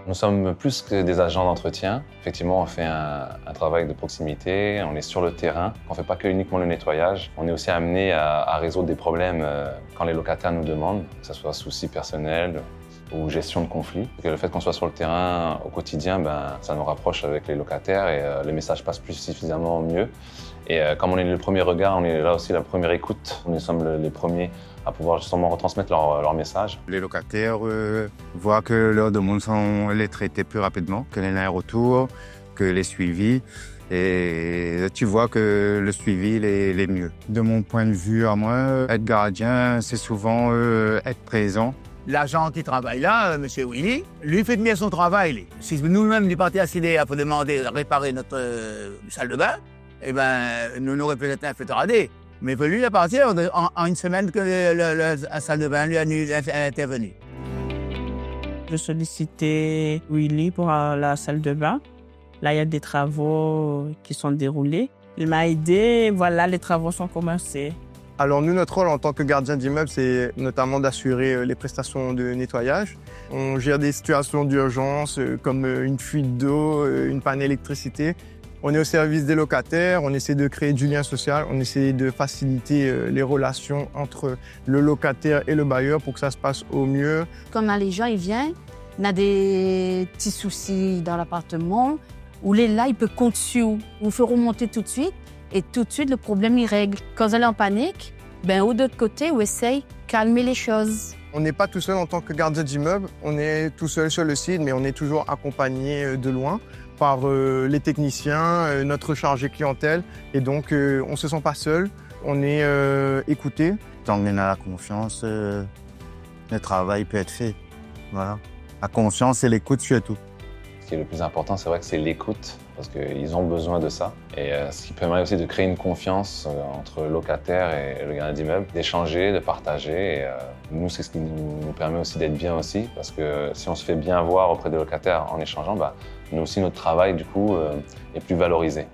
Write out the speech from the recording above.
Nous sommes plus que des agents d'entretien. Effectivement, on fait un travail de proximité, on est sur le terrain. On ne fait pas que uniquement le nettoyage. On est aussi amené à résoudre des problèmes quand les locataires nous demandent, que ce soit soucis personnels ou gestion de conflits. Et que le fait qu'on soit sur le terrain au quotidien, ça nous rapproche avec les locataires et les messages passent plus suffisamment mieux. Et comme on est le premier regard, on est là aussi la première écoute. Nous sommes les premiers à pouvoir justement retransmettre leur message. Les locataires voient que leurs demandes sont les traitées plus rapidement, que les retours, que les suivis. Et tu vois que le suivi il est mieux. De mon point de vue à moi, être gardien, c'est souvent être présent. L'agent qui travaille là, M. Willy, lui fait bien son travail. Si nous-mêmes, du parti ACD, pour demander de réparer notre salle de bain, eh nous n'aurions peut-être un fait rader. Mais lui, il est parti en une semaine que la salle de bain lui a intervenu. Je sollicitais Willy pour la salle de bain. Là, il y a des travaux qui sont déroulés. Il m'a aidé, voilà, les travaux sont commencés. Alors nous, notre rôle en tant que gardien d'immeuble, c'est notamment d'assurer les prestations de nettoyage. On gère des situations d'urgence comme une fuite d'eau, une panne d'électricité. On est au service des locataires, on essaie de créer du lien social, on essaie de faciliter les relations entre le locataire et le bailleur pour que ça se passe au mieux. Quand les gens ils viennent, on a des petits soucis dans l'appartement, où là, il peut compter sur vous faire remonter tout de suite et tout de suite le problème il règle. Quand elle est en panique, au d'autre côté, on essaye de calmer les choses. On n'est pas tout seul en tant que gardien d'immeuble, on est tout seul sur le site, mais on est toujours accompagné de loin par les techniciens, notre chargé clientèle. Et donc, on ne se sent pas seul, on est écouté. Tant qu'on a la confiance, le travail peut être fait. Voilà. La confiance et l'écoute surtout. Ce qui est le plus important, c'est vrai que c'est l'écoute, parce qu'ils ont besoin de ça. Et ce qui permet aussi de créer une confiance entre le locataire et le gardien d'immeuble, d'échanger, de partager. Et, nous, c'est ce qui nous permet aussi d'être bien aussi, parce que si on se fait bien voir auprès des locataires en échangeant, nous aussi, notre travail, du coup, est plus valorisé.